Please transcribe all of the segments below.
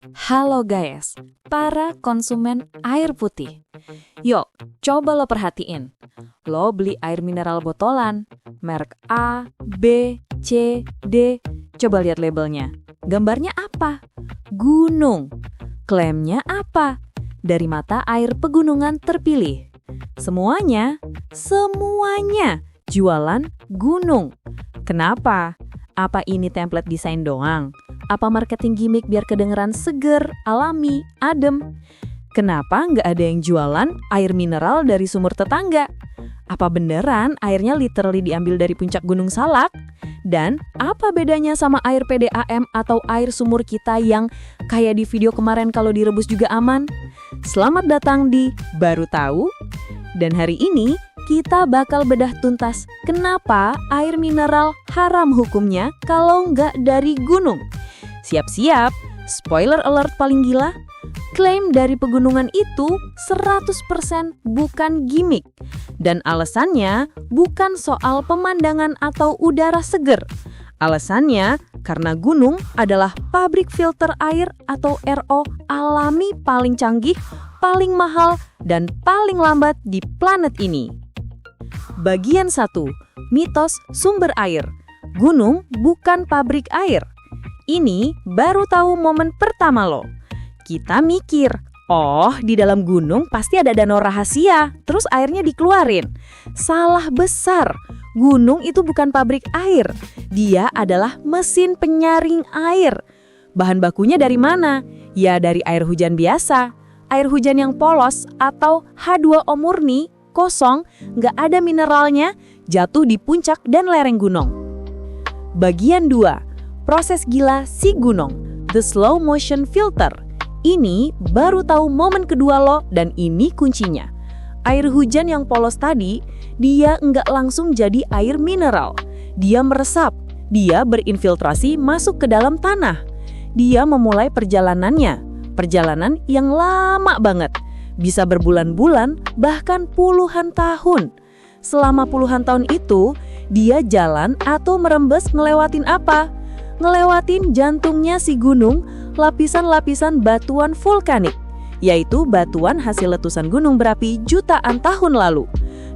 Halo guys, para konsumen air putih. Yuk, coba lo perhatiin. Lo beli air mineral botolan, merek A, B, C, D. Coba lihat labelnya. Gambarnya apa? Gunung. Klaimnya apa? Dari mata air pegunungan terpilih. Semuanya jualan gunung. Kenapa? Apa ini template desain doang? Apa marketing gimmick biar kedengeran seger, alami, adem? Kenapa nggak ada yang jualan air mineral dari sumur tetangga? Apa beneran airnya literally diambil dari puncak Gunung Salak? Dan apa bedanya sama air PDAM atau air sumur kita yang kayak di video kemarin kalau direbus juga aman? Selamat datang di Baru Tahu. Dan hari ini kita bakal bedah tuntas kenapa air mineral haram hukumnya kalau nggak dari gunung. Siap-siap, spoiler alert paling gila. Klaim dari pegunungan itu 100% bukan gimmick. Dan alasannya bukan soal pemandangan atau udara seger. Alasannya karena gunung adalah pabrik filter air atau RO alami paling canggih, paling mahal, dan paling lambat di planet ini. Bagian 1. Mitos sumber air. Gunung bukan pabrik air. Ini baru tahu momen pertama lo. Kita mikir, oh di dalam gunung pasti ada danau rahasia, terus airnya dikeluarin. Salah besar, gunung itu bukan pabrik air. Dia adalah mesin penyaring air. Bahan bakunya dari mana? Ya dari air hujan biasa. Air hujan yang polos atau H2O murni, kosong, nggak ada mineralnya, jatuh di puncak dan lereng gunung. Bagian 2. Proses gila si gunung, the slow motion filter. Ini baru tahu momen kedua lo dan ini kuncinya. Air hujan yang polos tadi, dia nggak langsung jadi air mineral. Dia meresap, dia berinfiltrasi masuk ke dalam tanah. Dia memulai perjalanannya, perjalanan yang lama banget. Bisa berbulan-bulan, bahkan puluhan tahun. Selama puluhan tahun itu, dia jalan atau merembes ngelewatin apa? Ngelewatin jantungnya si gunung, lapisan-lapisan batuan vulkanik, yaitu batuan hasil letusan gunung berapi jutaan tahun lalu.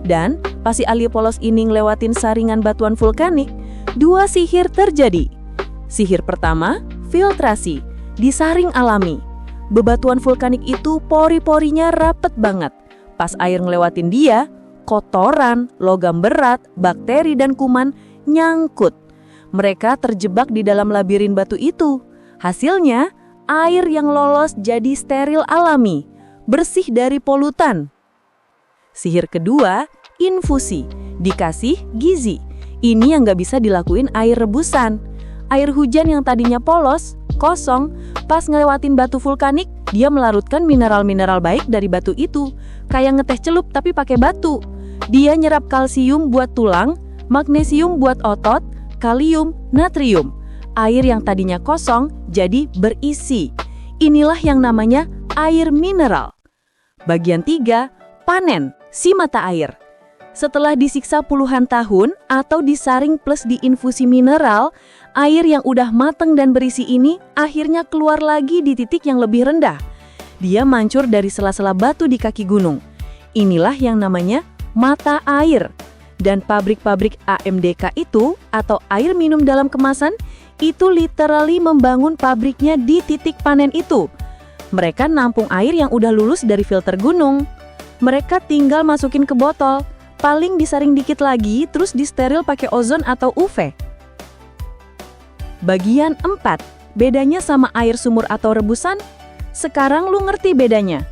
Dan pas si alien polos ini ngelewatin saringan batuan vulkanik, dua sihir terjadi. Sihir pertama, filtrasi, disaring alami. Bebatuan vulkanik itu pori-porinya rapet banget. Pas air ngelewatin dia, kotoran, logam berat, bakteri, dan kuman nyangkut. Mereka terjebak di dalam labirin batu itu. Hasilnya, air yang lolos jadi steril alami, bersih dari polutan. Sihir kedua, infusi, dikasih gizi. Ini yang nggak bisa dilakuin air rebusan. Air hujan yang tadinya polos, kosong, pas ngelewatin batu vulkanik, dia melarutkan mineral-mineral baik dari batu itu. Kayak ngeteh celup tapi pakai batu. Dia nyerap kalsium buat tulang, magnesium buat otot, kalium, natrium. Air yang tadinya kosong jadi berisi. Inilah yang namanya air mineral. Bagian 3, panen si mata air. Setelah disiksa puluhan tahun atau disaring plus diinfusi mineral, air yang udah mateng dan berisi ini akhirnya keluar lagi di titik yang lebih rendah. Dia mancur dari sela-sela batu di kaki gunung. Inilah yang namanya mata air. Dan pabrik-pabrik AMDK itu, atau air minum dalam kemasan, itu literally membangun pabriknya di titik panen itu. Mereka nampung air yang udah lulus dari filter gunung. Mereka tinggal masukin ke botol, paling disaring dikit lagi, terus disteril pakai ozon atau UV. Bagian 4, bedanya sama air sumur atau rebusan? Sekarang lu ngerti bedanya.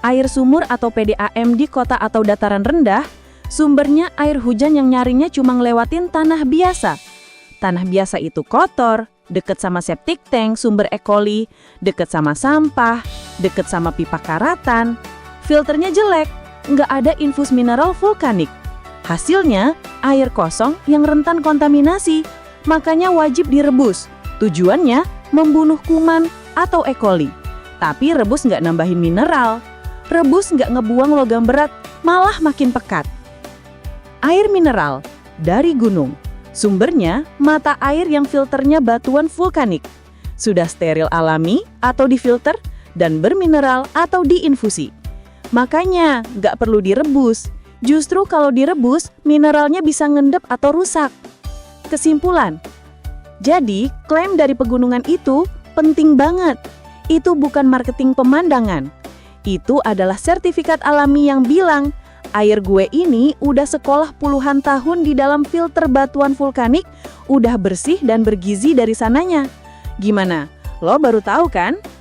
Air sumur atau PDAM di kota atau dataran rendah, sumbernya air hujan yang nyaringnya cuma ngelewatin tanah biasa. Tanah biasa itu kotor, deket sama septic tank, sumber E. coli, deket sama sampah, deket sama pipa karatan. Filternya jelek, nggak ada infus mineral vulkanik. Hasilnya, air kosong yang rentan kontaminasi, makanya wajib direbus. Tujuannya membunuh kuman atau E. coli. Tapi rebus nggak nambahin mineral. Rebus nggak ngebuang logam berat, malah makin pekat. Air mineral dari gunung. Sumbernya mata air yang filternya batuan vulkanik. Sudah steril alami atau difilter, dan bermineral atau diinfusi. Makanya nggak perlu direbus. Justru kalau direbus, mineralnya bisa ngendep atau rusak. Kesimpulan, jadi klaim dari pegunungan itu penting banget. Itu bukan marketing pemandangan. Itu adalah sertifikat alami yang bilang, air gue ini udah sekolah puluhan tahun di dalam filter batuan vulkanik, udah bersih dan bergizi dari sananya. Gimana? Lo baru tahu kan?